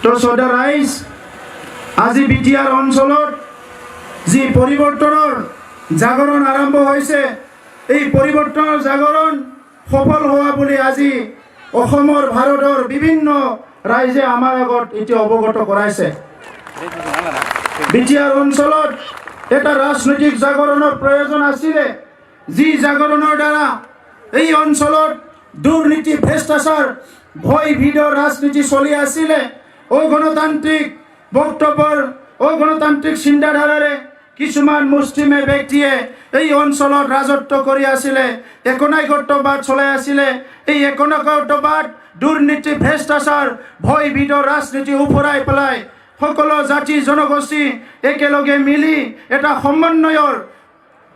তো শ্ৰদ্ধা ৰাইজ, আজি বিটিআৰ অঞ্চলত যি পৰিৱৰ্তনৰ জাগৰণ আৰম্ভ হৈছে, এই পৰিৱৰ্তনৰ জাগৰণ সফল হোৱা বুলি আজি অসমৰ ভাৰতৰ বিভিন্ন ৰাইজে আমাৰ আগত এতিয়া অৱগত কৰাইছে। বিটিআৰ অঞ্চলত এটা ৰাজনৈতিক জাগৰণৰ প্ৰয়োজন আছিলে, যি জাগৰণৰ দ্বাৰা এই অঞ্চলত দুৰ্নীতি, ভ্ৰষ্টাচাৰ, ভয় ভীতৰ ৰাজনীতি চলি আছিলে। অগণতান্ত্ৰিক বক্তব্যৰ, অগণতান্ত্ৰিক চিন্তাধাৰাৰে কিছুমান মুষ্টিমেয় ব্যক্তিয়ে এই অঞ্চলত ৰাজত্ব কৰি আছিলে, একনায়কত্ববাদ চলাই আছিলে। এই একনায়কত্ববাদ, দুৰ্নীতি, ভ্ৰষ্টাচাৰ, ভয় ভীতৰ ৰাজনীতি উফৰাই পেলাই সকলো জাতি জনগোষ্ঠী একেলগে মিলি এটা সমন্বয়ৰ,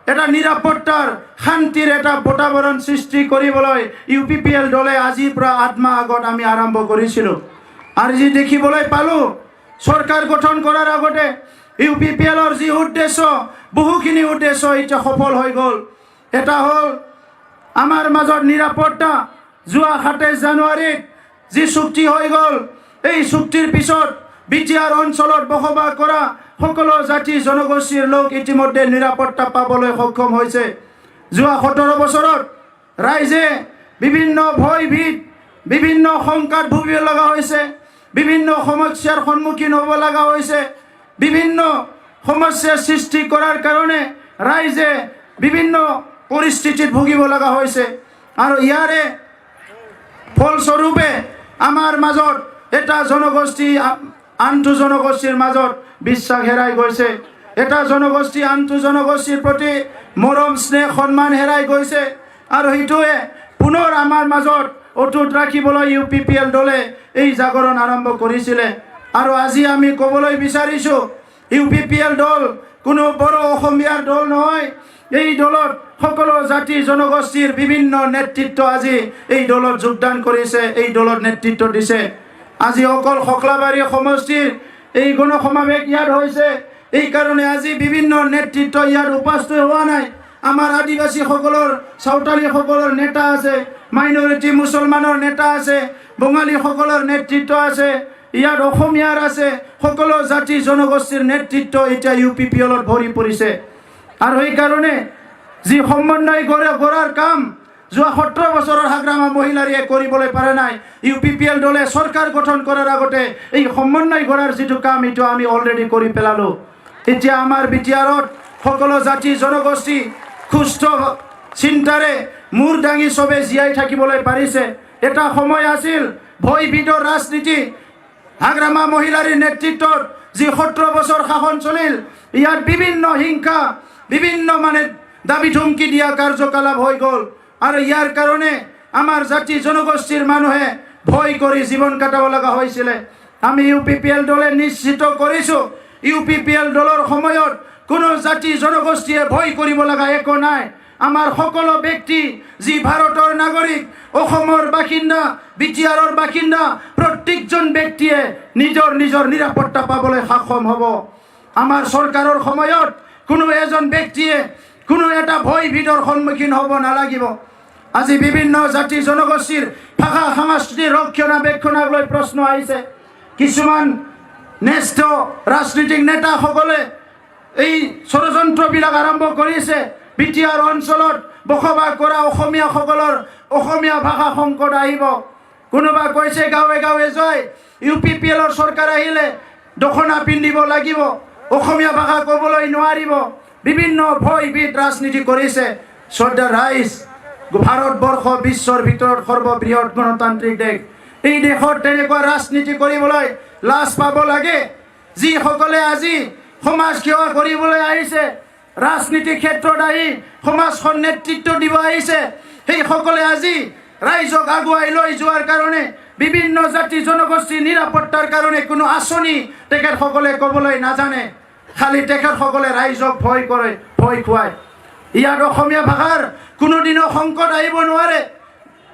এটা নিৰাপত্তাৰ, শান্তিৰ এটা বাতাবৰণ সৃষ্টি কৰিবলৈ UPPL দলে আজিৰ পৰা 8 মাহ আগত আমি আৰম্ভ কৰিছিলোঁ। আৰু যি দেখিবলৈ পালোঁ, চৰকাৰ গঠন কৰাৰ আগতে UPPLৰ যি উদ্দেশ্য, বহুখিনি উদ্দেশ্য এতিয়া সফল হৈ গ'ল। এটা হ'ল আমাৰ মাজত নিৰাপত্তা। যোৱা 27 জানুৱাৰীত যি চুক্তি হৈ গ'ল, এই চুক্তিৰ পিছত বিটিআৰ অঞ্চলত বসবাস কৰা সকলো জাতি জনগোষ্ঠীৰ লোক ইতিমধ্যে নিৰাপত্তা পাবলৈ সক্ষম হৈছে। যোৱা 17 বছৰত ৰাইজে বিভিন্ন ভয় ভীত, বিভিন্ন শংকাত ভুগিব লগা হৈছে, বিভিন্ন সমস্যাৰ সন্মুখীন হ'ব লগা হৈছে। বিভিন্ন সমস্যাৰ সৃষ্টি কৰাৰ কাৰণে ৰাইজে বিভিন্ন পৰিস্থিতিত ভুগিব লগা হৈছে। আৰু ইয়াৰে ফলস্বৰূপে আমাৰ মাজত এটা জনগোষ্ঠী আনটো জনগোষ্ঠীৰ মাজত বিশ্বাস হেৰাই গৈছে। এটা জনগোষ্ঠী আনটো জনগোষ্ঠীৰ প্ৰতি মৰম, স্নেহ, সন্মান হেৰাই গৈছে। আৰু সেইটোৱে পুনৰ আমাৰ মাজত অটুট ৰাখিবলৈ UPPL দলে এই জাগৰণ আৰম্ভ কৰিছিলে। আৰু আজি আমি ক'বলৈ বিচাৰিছোঁ, UPPL দল কোনো বড় অসমীয়াৰ দল নহয়। এই দলত সকলো জাতি জনগোষ্ঠীৰ বিভিন্ন নেতৃত্ব আজি এই দলত যোগদান কৰিছে, এই দলত নেতৃত্ব দিছে। আজি অকল খকলাবাৰী সমষ্টিৰ এই গণসমাৱেশ ইয়াত হৈছে, এই কাৰণে আজি বিভিন্ন নেতৃত্ব ইয়াত উপস্থিত হোৱা নাই। আমাৰ আদিবাসীসকলৰ, চাওতালীসকলৰ নেতা আছে, মাইনৰিটি মুছলমানৰ নেতা আছে, বঙালীসকলৰ নেতৃত্ব আছে, ইয়াত অসমীয়াৰ আছে, সকলো জাতি জনগোষ্ঠীৰ নেতৃত্ব এতিয়া UPPLত ভৰি পৰিছে। আৰু সেইকাৰণে যি সমন্বয় কৰাৰ কাম যোৱা 17 বছৰৰ হাগ্ৰামা মহিলাৰীয়ে কৰিবলৈ পৰা নাই, UPPL দলে চৰকাৰ গঠন কৰাৰ আগতে এই সমন্বয় কৰাৰ যিটো কাম, এইটো আমি অলৰেডি কৰি পেলালোঁ। এতিয়া আমাৰ বিটিআৰত সকলো জাতি জনগোষ্ঠী সুস্থ চিন্তাৰে মূৰ দাঙি চবে জীয়াই থাকিবলৈ পাৰিছে। এটা সময় আছিল ভয় ভীতৰ ৰাজনীতি, হাগ্ৰামা মহিলাৰীৰ নেতৃত্বত যি 17 বছৰ শাসন চলিল, ইয়াত বিভিন্ন হিংসা, বিভিন্ন দাবী ধমকি দিয়া কাৰ্যকলাপ হৈ গ'ল। আৰু ইয়াৰ কাৰণে আমাৰ জাতি জনগোষ্ঠীৰ মানুহে ভয় কৰি জীৱন কটাব লগা হৈছিলে। আমি UPPL দলে নিশ্চিত কৰিছোঁ, UPPL দলৰ সময়ত কোনো জাতি জনগোষ্ঠীয়ে ভয় কৰিব লগা একো নাই। আমাৰ সকলো ব্যক্তি যি ভাৰতৰ নাগৰিক, অসমৰ বাসিন্দা, বিটিআৰৰ বাসিন্দা, প্ৰত্যেকজন ব্যক্তিয়ে নিজৰ নিজৰ নিৰাপত্তা পাবলৈ সক্ষম হ'ব। আমাৰ চৰকাৰৰ সময়ত কোনো এজন ব্যক্তিয়ে কোনো এটা ভয় ভীতৰ সন্মুখীন হ'ব নালাগিব। আজি বিভিন্ন জাতি জনগোষ্ঠীৰ ভাষা সংস্কৃতিৰ ৰক্ষণাবেক্ষণক লৈ প্ৰশ্ন আহিছে। কিছুমান ন্যস্ত ৰাজনৈতিক নেতাসকলে এই ষড়যন্ত্ৰবিলাক আৰম্ভ কৰিছে। বিটিআৰ অঞ্চলত বসবাস কৰা অসমীয়াসকলৰ অসমীয়া ভাষা সংকট আহিব। কোনোবা কৈছে গাঁৱে গাঁৱে যায় UPPLৰ চৰকাৰ আহিলে দখনা পিন্ধিব লাগিব, অসমীয়া ভাষা ক'বলৈ নোৱাৰিব। বিভিন্ন ভয় ভীত ৰাজনীতি কৰিছে। শ্ৰদ্ধা ৰাইজ, ভাৰতবৰ্ষ বিশ্বৰ ভিতৰত সৰ্ববৃহৎ গণতান্ত্ৰিক দেশ। এই দেশত তেনেকুৱা ৰাজনীতি কৰিবলৈ লাজ পাব লাগে। যিসকলে আজি সমাজ সেৱা কৰিবলৈ আহিছে, ৰাজনীতি ক্ষেত্ৰত আহি সমাজখন নেতৃত্ব দিব আহিছে, সেইসকলে আজি ৰাইজক আগুৱাই লৈ যোৱাৰ কাৰণে বিভিন্ন জাতি জনগোষ্ঠীৰ নিৰাপত্তাৰ কাৰণে কোনো আঁচনি তেখেতসকলে ক'বলৈ নাজানে। খালি তেখেতসকলে ৰাইজক ভয় কৰে, ভয় খুৱায়। ইয়াত অসমীয়া ভাষাৰ কোনোদিনো সংকট আহিব নোৱাৰে।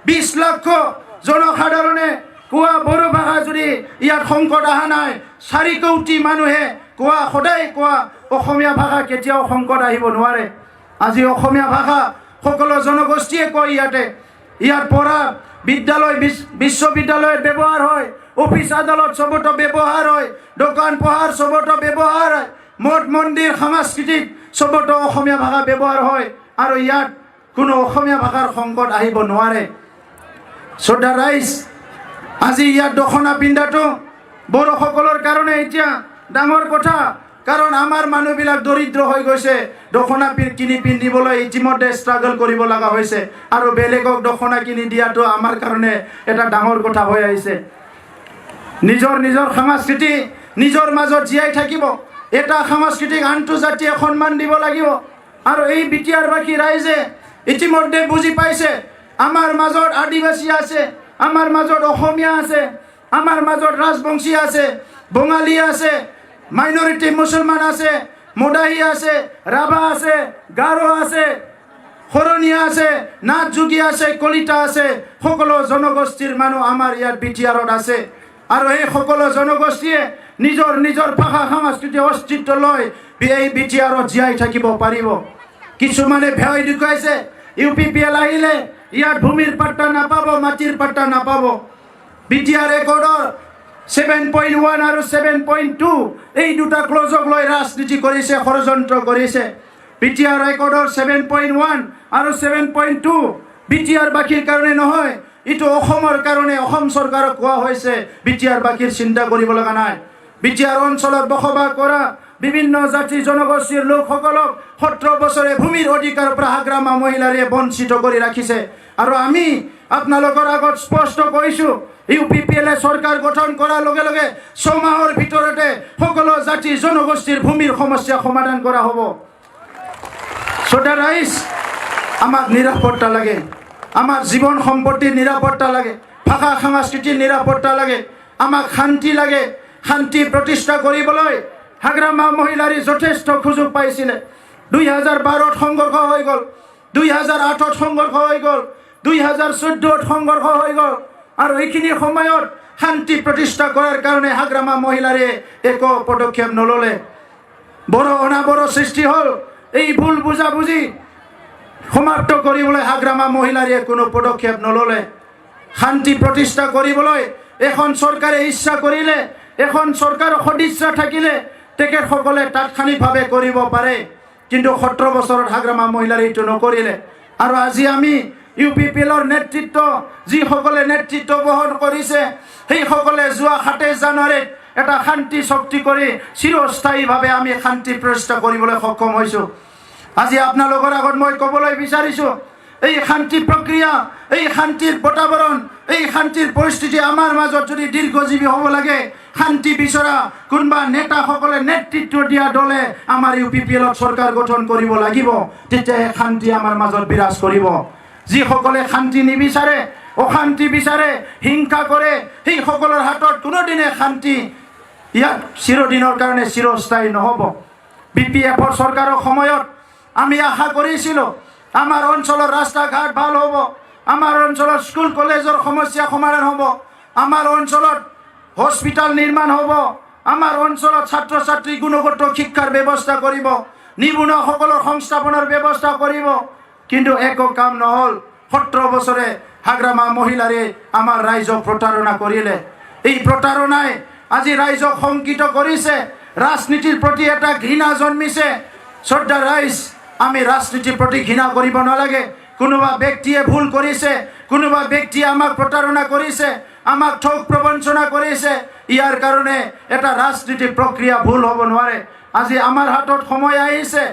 20 লাখ জনসাধাৰণে কোৱা বড়ো ভাষা যদি ইয়াত সংকট অহা নাই, 4 কোটি মানুহে কোৱা, সদায় কোৱা অসমীয়া ভাষা কেতিয়াও সংকট আহিব নোৱাৰে। আজি অসমীয়া ভাষা সকলো জনগোষ্ঠীয়ে কয়। ইয়াত পঢ়া বিদ্যালয়, বিশ্ববিদ্যালয়ত ব্যৱহাৰ হয়। অফিস আদালত সবতো ব্যৱহাৰ হয়, দোকান পোহাৰ সবতো ব্যৱহাৰ হয়, মঠ মন্দিৰ সাংস্কৃতিক সবতো অসমীয়া ভাষা ব্যৱহাৰ হয় আৰু ইয়াত কোনো অসমীয়া ভাষাৰ সংকট আহিব নোৱাৰে। শ্ৰদ্ধা ৰাইজ, আজি ইয়াত দখনা পিন্ধাটো বড়োসকলৰ কাৰণে এতিয়া ডাঙৰ কথা, কাৰণ আমাৰ মানুহবিলাক দৰিদ্ৰ হৈ গৈছে, দখনা কিনি পিন্ধিবলৈ ইতিমধ্যে ষ্ট্ৰাগল কৰিব লগা হৈছে আৰু বেলেগক দখনা কিনি দিয়াটো আমাৰ কাৰণে এটা ডাঙৰ কথা হৈ আহিছে। নিজৰ নিজৰ সংস্কৃতি নিজৰ মাজত জীয়াই থাকিব, এটা সাংস্কৃতিক আন্তৰ্জাতিক সন্মান দিব লাগিব আৰু এই বিটিয়াৰবাসী ৰাইজে ইতিমধ্যে বুজি পাইছে আমাৰ মাজত আদিবাসী আছে, আমাৰ মাজত অসমীয়া আছে, আমাৰ মাজত ৰাজবংশী আছে, বঙালী আছে, মাইনৰিটি মুছলমান আছে, মদাহী আছে, ৰাভা আছে, গাৰো আছে, শৰণীয়া আছে, নাথ যোগী আছে, কলিতা আছে, সকলো জনগোষ্ঠীৰ মানুহ আমাৰ ইয়াত বিটিয়াৰত আছে আৰু এই সকলো জনগোষ্ঠীয়ে নিজৰ নিজৰ ভাষা সংস্কৃতি অস্তিত্ব লৈ এই বিটিয়াৰত জীয়াই থাকিব পাৰিব। কিছুমানে ভয় দেখুৱাইছে UPPL আহিলে ইয়াত ভূমিৰ পাট্টা নাপাব, মাটিৰ পাট্টা নাপাব। বিটিআৰ ৰেকৰ্ডৰ 7.1 আৰু 7.2 এই দুটা ক্লজক লৈ ৰাজনীতি কৰিছে, ষড়যন্ত্ৰ কৰিছে। বিটিআৰ ৰেকৰ্ডৰ 7.1 আৰু 7.2 বিটিআৰ বাকীৰ কাৰণে নহয়, এইটো অসমৰ কাৰণে অসম চৰকাৰক কোৱা হৈছে, বিটিআৰ বাকীৰ চিন্তা কৰিব লগা নাই। বিটিআৰ অঞ্চলত বসবাস কৰা বিভিন্ন জাতি জনগোষ্ঠীৰ লোকসকলক 17 বছৰে ভূমিৰ অধিকাৰৰ পৰা হাগ্ৰামা মহিলাৰে বঞ্চিত কৰি ৰাখিছে আৰু আমি আপোনালোকৰ আগত স্পষ্ট কৈছোঁ, UPPL চৰকাৰ গঠন কৰাৰ লগে লগে 6 মাহৰ ভিতৰতে সকলো জাতি জনগোষ্ঠীৰ ভূমিৰ সমস্যা সমাধান কৰা হ'ব। শ্ৰদ্ধা ৰাইজ, আমাক নিৰাপত্তা লাগে, আমাক জীৱন সম্পত্তিৰ নিৰাপত্তা লাগে, ভাষা সংস্কৃতিৰ নিৰাপত্তা লাগে, আমাক শান্তি লাগে। শান্তি প্ৰতিষ্ঠা কৰিবলৈ হাগ্ৰামা মহিলাৰে যথেষ্ট সুযোগ পাইছিলে। 2012ত সংঘৰ্ষ হৈ গ'ল, 2008ত সংঘৰ্ষ হৈ গ'ল, 2014ত সংঘৰ্ষ হৈ গ'ল আৰু এইখিনি সময়ত শান্তি প্ৰতিষ্ঠা কৰাৰ কাৰণে হাগ্ৰামা মহিলাৰে একো পদক্ষেপ নল'লে। বড়ো অনাবড়ো সৃষ্টি হ'ল। এই ভুল বুজাবুজি সমাপ্ত কৰিবলৈ হাগ্ৰামা মহিলাৰে কোনো পদক্ষেপ নল'লে। শান্তি প্ৰতিষ্ঠা কৰিবলৈ এখন চৰকাৰে ইচ্ছা কৰিলে, এখন চৰকাৰৰ সদিচ্ছা থাকিলে তেখেতসকলে তাৎক্ষণিকভাৱে কৰিব পাৰে, কিন্তু 17 বছৰত হাগ্ৰামা মহিলাৰে এইটো নকৰিলে। আৰু আজি আমি UPPLৰ নেতৃত্ব যিসকলে নেতৃত্ব বহন কৰিছে সেইসকলে যোৱা 27 জানুৱাৰীত এটা শান্তি চুক্তি কৰি চিৰস্থায়ীভাৱে আমি শান্তি প্ৰতিষ্ঠা কৰিবলৈ সক্ষম হৈছোঁ। আজি আপোনালোকৰ আগত মই ক'বলৈ বিচাৰিছোঁ, এই শান্তি প্ৰক্ৰিয়া, এই শান্তিৰ বাতাবৰণ, এই শান্তিৰ পৰিস্থিতি আমাৰ মাজত যদি দীৰ্ঘজীৱী হ'ব লাগে, শান্তি বিচৰা কোনোবা নেতাসকলে নেতৃত্ব দিয়া দলে আমাৰ UPPLত চৰকাৰ গঠন কৰিব লাগিব, তেতিয়াহে শান্তি আমাৰ মাজত বিৰাজ কৰিব। যিসকলে শান্তি নিবিচাৰে, অশান্তি বিচাৰে, হিংসা কৰে, সেইসকলৰ হাতত কোনোদিনে শান্তি ইয়াত চিৰদিনৰ কাৰণে চিৰস্থায়ী নহ'ব। BPFৰ চৰকাৰৰ সময়ত আমি আশা কৰিছিলোঁ আমাৰ অঞ্চলৰ ৰাস্তা ঘাট ভাল হ'ব, আমাৰ অঞ্চলত স্কুল কলেজৰ সমস্যা সমাধান হ'ব, আমাৰ অঞ্চলত হস্পিটাল নিৰ্মাণ হ'ব, আমাৰ অঞ্চলত ছাত্ৰ ছাত্ৰী গুণগত শিক্ষাৰ ব্যৱস্থা কৰিব, নিবনুৱাসকলৰ সংস্থাপনৰ ব্যৱস্থা কৰিব, কিন্তু একো কাম নহ'ল। 17 বছৰে হাগ্ৰামা মহিলাৰে আমাৰ ৰাইজক প্ৰতাৰণা কৰিলে। এই প্ৰতাৰণাই আজি ৰাইজক শংকিত কৰিছে, ৰাজনীতিৰ প্ৰতি এটা ঘৃণা জন্মিছে। শ্ৰদ্ধা ৰাইজ, আমি ৰাজনীতিৰ প্ৰতি ঘৃণা কৰিব নালাগে। কোনোবা ব্যক্তিয়ে ভুল কৰিছে, কোনোবা ব্যক্তিয়ে আমাক প্ৰতাৰণা কৰিছে, আমাক ঠগ প্ৰবঞ্চনা কৰিছে, ইয়াৰ কাৰণে এটা ৰাজনীতিক প্ৰক্ৰিয়া ভুল হ'ব নোৱাৰে। আজি আমাৰ হাতত সময় আহিছে,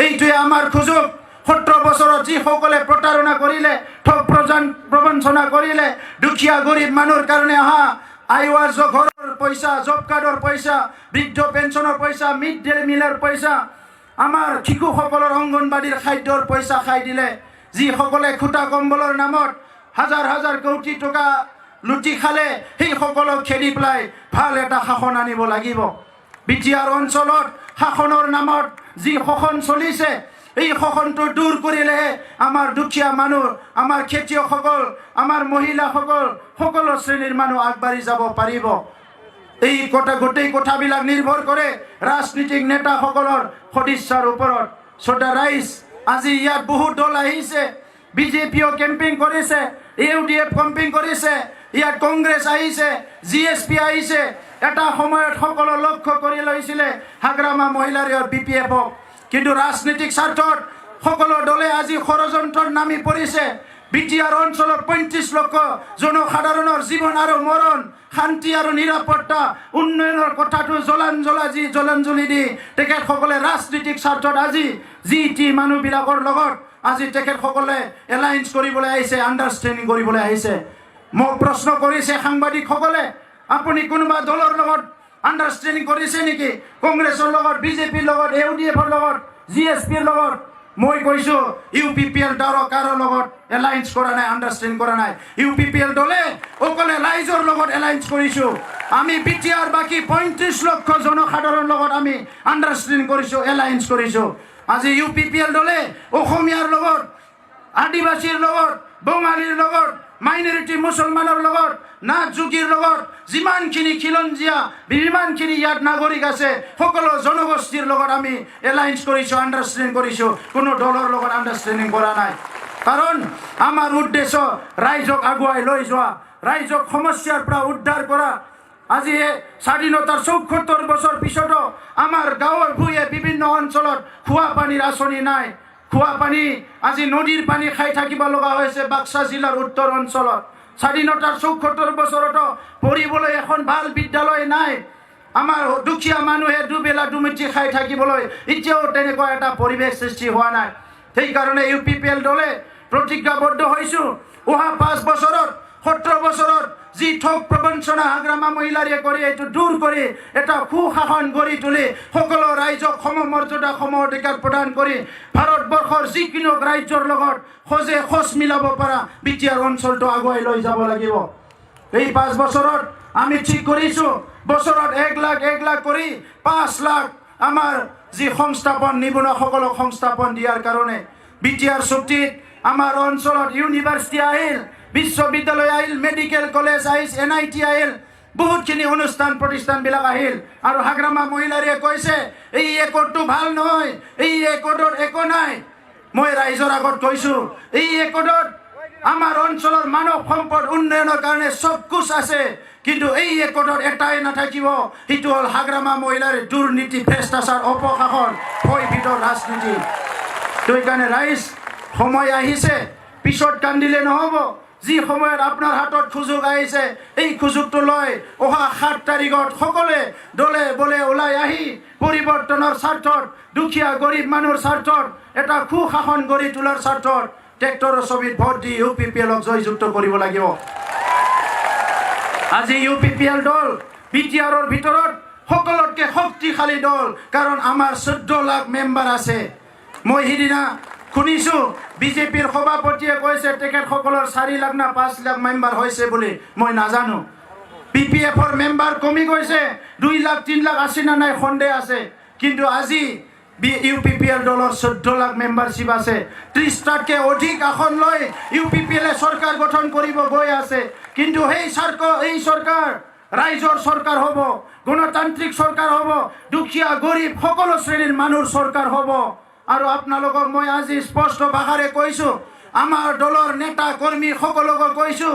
এইটোৱে আমাৰ সুযোগ। 17 বছৰত যিসকলে প্ৰতাৰণা কৰিলে, ঠগ প্ৰবঞ্চনা কৰিলে, দুখীয়া গৰীব মানুহৰ কাৰণে অহা আইৱাজ ঘৰৰ পইচা, জব কাৰ্ডৰ পইচা, বৃদ্ধ পেঞ্চনৰ পইচা, মিড ডে মিলৰ পইচা, আমাৰ শিশুসকলৰ অংগনবাড়ীৰ খাদ্যৰ পইচা খাই দিলে। যিসকলে খুটা কম্বলৰ নামত হাজাৰ হাজাৰ কোটি টকা লুটি খালে, সেইসকলক খেদি পেলাই ভাল এটা শাসন আনিব লাগিব। বিটিআৰ অঞ্চলত শাসনৰ নামত যি শোষণ চলিছে, এই শোষণটো দূৰ কৰিলেহে আমাৰ দুখীয়া মানুহ, আমাৰ খেতিয়কসকল, আমাৰ মহিলাসকল, সকলো শ্ৰেণীৰ মানুহ আগবাঢ়ি যাব পাৰিব। এই গোটেই কথাবিলাক নিৰ্ভৰ কৰে ৰাজনীতিক নেতাসকলৰ সদিচ্ছাৰ ওপৰত। শ্ৰদ্ধা ৰাইজ, আজি ইয়াত বহুত দল আহিছে, BJPও কেম্পিং কৰিছে, UDF কেম্পিং কৰিছে, ইয়াত কংগ্ৰেছ আহিছে, GSP আহিছে। এটা সময়ত সকলো লক্ষ্য কৰি লৈছিলে হাগ্ৰামা মহিলাৰীৰ BPF-ক, কিন্তু ৰাজনৈতিক স্বাৰ্থত সকলো দলে আজি ষড়যন্ত্ৰত নামি পৰিছে। বিটিআৰ অঞ্চলত 35 লক্ষ জনসাধাৰণৰ জীৱন আৰু মৰণ, শান্তি আৰু নিৰাপত্তা উন্নয়নৰ কথাটো জলাঞ্জলি দি তেখেতসকলে ৰাজনৈতিক স্বাৰ্থত আজি জি মানুহবিলাকৰ লগত আজি তেখেতসকলে এলায়েন্স কৰিবলৈ আহিছে, আণ্ডাৰষ্টেণ্ডিং কৰিবলৈ আহিছে। মোক প্ৰশ্ন কৰিছে সাংবাদিকসকলে, আপুনি কোনোবা দলৰ লগত আণ্ডাৰষ্টেণ্ডিং কৰিছে নেকি? কংগ্ৰেছৰ লগত, BJPৰ লগত, UDF-ৰ লগত, GSPৰ লগত? মই কৈছোঁ UPPL কাৰো লগত এলায়েন্স কৰা নাই, আণ্ডাৰষ্টেণ্ড কৰা নাই। UPPL দলে অকলে ৰাইজৰ লগত এলায়েন্স কৰিছোঁ। আমি বিটিআৰ বাকী 35 লক্ষ জনসাধাৰণৰ লগত আমি আণ্ডাৰষ্টেণ্ড কৰিছোঁ, এলায়েন্স কৰিছোঁ। আজি UPPL দলে অসমীয়াৰ লগত, আদিবাসীৰ লগত, বঙালীৰ লগত, মাইনৰিটি মুছলমানৰ লগত, নাথ যোগীৰ লগত, যিমানখিনি খিলঞ্জীয়া যিমানখিনি ইয়াত নাগৰিক আছে সকলো জনগোষ্ঠীৰ লগত আমি এলায়েন্স কৰিছোঁ, আণ্ডাৰষ্টেণ্ড কৰিছোঁ। কোনো দলৰ লগত আণ্ডাৰষ্টেণ্ডিং কৰা নাই। কাৰণ আমাৰ উদ্দেশ্য ৰাইজক আগুৱাই লৈ যোৱা, ৰাইজক সমস্যাৰ পৰা উদ্ধাৰ কৰা। আজি স্বাধীনতাৰ ৭৪ বছৰ পিছতো আমাৰ গাঁৱৰ ভূঞে বিভিন্ন অঞ্চলত খোৱা পানীৰ আঁচনি নাই। খোৱা পানী আজি নদীৰ পানী খাই থাকিব লগা হৈছে বাক্সা জিলাৰ উত্তৰ অঞ্চলত। স্বাধীনতাৰ ৭৪ বছৰতো পঢ়িবলৈ এখন ভাল বিদ্যালয় নাই। আমাৰ দুখীয়া মানুহে দুবেলা দুমুঠি খাই থাকিবলৈ এতিয়াও তেনেকুৱা এটা পৰিৱেশ সৃষ্টি হোৱা নাই। সেইকাৰণে UPPL দলে প্ৰতিজ্ঞাবদ্ধ হৈছোঁ, অহা 5 বছৰত 17 বছৰত যি ঠগ প্ৰবঞ্চনা হাগ্ৰামা মহিলাৰীয়ে কৰি এইটো দূৰ কৰি এটা সুশাসন গঢ়ি তুলি সকলো ৰাইজক সমমৰ্যাদা সম অধিকাৰ প্ৰদান কৰি ভাৰতবৰ্ষৰ যিকোনো ৰাজ্যৰ লগত খোজ মিলাব পৰা বিটিআৰ অঞ্চলটো আগুৱাই লৈ যাব লাগিব। এই 5 বছৰত আমি ঠিক কৰিছোঁ বছৰত 1 লাখ কৰি 5 লাখ আমাৰ যি সংস্থাপন, নিবনুৱাসকলক সংস্থাপন দিয়াৰ কাৰণে বিটিআৰ চুক্তিত আমাৰ অঞ্চলত ইউনিভাৰ্চিটি আহিল, বিশ্ববিদ্যালয় আহিল, মেডিকেল কলেজ আহিল, NIT আহিল, বহুতখিনি অনুষ্ঠান প্ৰতিষ্ঠানবিলাক আহিল। আৰু হাগ্ৰামা মহিলাৰীয়ে কৈছে এই একৰ্ডটো ভাল নহয়, এই একৰ্ডত একো নাই। মই ৰাইজৰ আগত কৈছোঁ এই একৰ্ডত আমাৰ অঞ্চলৰ মানৱ সম্পদ উন্নয়নৰ কাৰণে চব কুছ আছে, কিন্তু এই একৰ্ডত এটাই নাথাকিব, সেইটো হ'ল হাগ্ৰামা মহিলাৰ দুৰ্নীতি, ভ্ৰষ্টাচাৰ, অপশাসন, ভয়ভীতৰ ৰাজনীতি। সেইকাৰণে ৰাইজ সময় আহিছে, পিছত কান্দিলে নহ'ব। যি সময়ত আপোনাৰ হাতত সুযোগ আহিছে এই সুযোগটো লৈ অহা 7 তাৰিখত সকলোৱে দলে বলে ওলাই আহি পৰিৱৰ্তনৰ স্বাৰ্থত, দুখীয়া গৰীব মানুহৰ স্বাৰ্থত, এটা সুশাসন গঢ়ি তোলাৰ স্বাৰ্থত ট্ৰেক্টৰৰ ছবিত ভোট দি UPPLক জয়যুক্ত কৰিব লাগিব। আজি UPPL দল বিটিআৰৰ ভিতৰত সকলোতকৈ শক্তিশালী দল, কাৰণ আমাৰ 14 লাখ মেম্বাৰ আছে। মই সিদিনা শুনিছোঁ BJPৰ সভাপতিয়ে কৈছে তেখেতসকলৰ 4 লাখ না 5 লাখ মেম্বাৰ হৈছে বুলি। মই নাজানো। BPF-ৰ মেম্বাৰ কমি গৈছে, 2 লাখ 3 লাখ আছে না নাই সন্দেহ আছে, কিন্তু আজি UPPL দলৰ 14 লাখ মেম্বাৰশ্বিপ আছে। 30টাতকৈ অধিক আসন লৈ UPPL চৰকাৰ গঠন কৰিব গৈ আছে। কিন্তু এই চৰকাৰ ৰাইজৰ চৰকাৰ হ'ব, গণতান্ত্ৰিক চৰকাৰ হ'ব, দুখীয়া গৰীব সকলো শ্ৰেণীৰ মানুহৰ চৰকাৰ হ'ব। আৰু আপোনালোকক মই আজি স্পষ্ট ভাষাৰে কৈছোঁ, আমাৰ দলৰ নেতা কৰ্মী সকলোকে কৈছোঁ,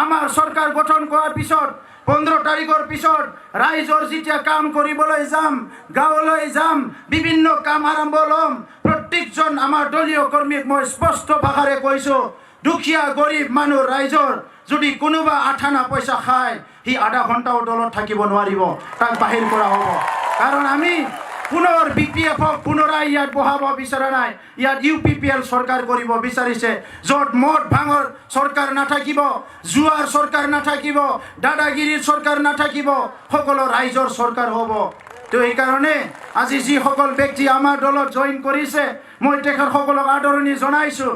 আমাৰ চৰকাৰ গঠন কৰাৰ পিছত 15 তাৰিখৰ পিছত ৰাইজৰ যেতিয়া কাম কৰিবলৈ যাম, গাঁৱলৈ যাম, বিভিন্ন কাম আৰম্ভ ল'ম, প্ৰত্যেকজন আমাৰ দলীয় কৰ্মীক মই স্পষ্ট ভাষাৰে কৈছোঁ, দুখীয়া গৰীব মানুহ ৰাইজৰ যদি কোনোবা 8 আনা পইচা খায় সি আধা ঘণ্টাও দলত থাকিব নোৱাৰিব, তাক বাহিৰ কৰা হ'ব। কাৰণ আমি পুনৰ BPF-ক পুনৰাই ইয়াত বহাব বিচৰা নাই। ইয়াত UPPL চৰকাৰ কৰিব বিচাৰিছে, য'ত মদ ভাঙৰ চৰকাৰ নাথাকিব, জুৱাৰ চৰকাৰ নাথাকিব, দাদাগিৰিৰ চৰকাৰ নাথাকিব, সকলো ৰাইজৰ চৰকাৰ হ'ব। তো এইকাৰণে আজি যিসকল ব্যক্তি আমাৰ দলত জইন কৰিছে মই তেখেতসকলক আদৰণি জনাইছোঁ।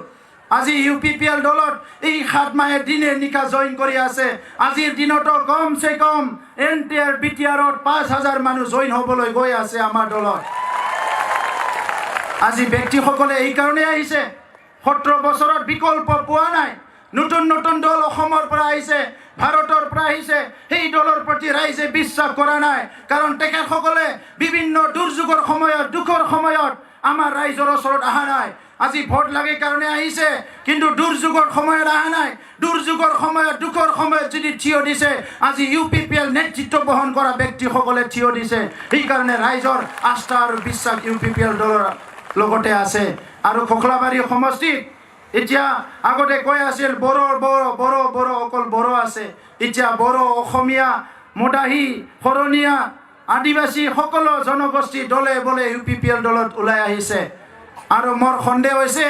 আজি UPPL দলত এই 7 মাহে দিনে নিশা জইন কৰি আছে। আজিৰ দিনতো কমচে কম এনটিআৰ বিটিআৰত 5000 মানুহ জইন হ'বলৈ গৈ আছে আমাৰ দলত। আজি ব্যক্তিসকলে এই কাৰণে আহিছে, 17 বছৰত বিকল্প পোৱা নাই। নতুন নতুন দল অসমৰ পৰা আহিছে, ভাৰতৰ পৰা আহিছে, সেই দলৰ প্ৰতি ৰাইজে বিশ্বাস কৰা নাই। কাৰণ তেখেতসকলে বিভিন্ন দুৰ্যোগৰ সময়ত, দুখৰ সময়ত আমাৰ ৰাইজৰ ওচৰত অহা নাই আজি ভোট লাগে কাৰণে আহিছে কিন্তু দুৰ্যোগৰ সময়ত অহা নাই দুৰ্যোগৰ সময়ত দুখৰ সময়ত যদি থিয় দিছে আজি UPPL নেতৃত্ব বহন কৰা ব্যক্তিসকলে থিয় দিছে সেইকাৰণে ৰাইজৰ আস্থা আৰু বিশ্বাস UPPL দলৰ লগতে আছে আৰু খোখলাবাৰী সমষ্টিত এতিয়া আগতে কৈ আছিল বড়ো অকল বড়ো আছে এতিয়া বড়ো অসমীয়া মদাহী শৰণীয়া আদিবাসী সকলো জনগোষ্ঠী দলে বলে UPPL দলত ওলাই আহিছে আৰু মোৰ সন্দেহ হৈছে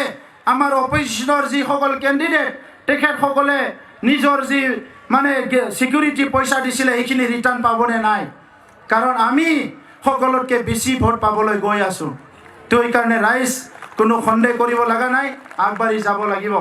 আমাৰ অপজিশ্যনৰ যিসকল কেণ্ডিডেট তেখেতসকলে নিজৰ যি মানে সিকিউৰিটি পইচা দিছিলে সেইখিনি ৰিটাৰ্ণ পাবনে নাই কাৰণ আমি সকলোতকৈ বেছি ভোট পাবলৈ গৈ আছোঁ তো এইকাৰণে ৰাইজ কোনো সন্দেহ কৰিব লগা নাই আগবাঢ়ি যাব লাগিব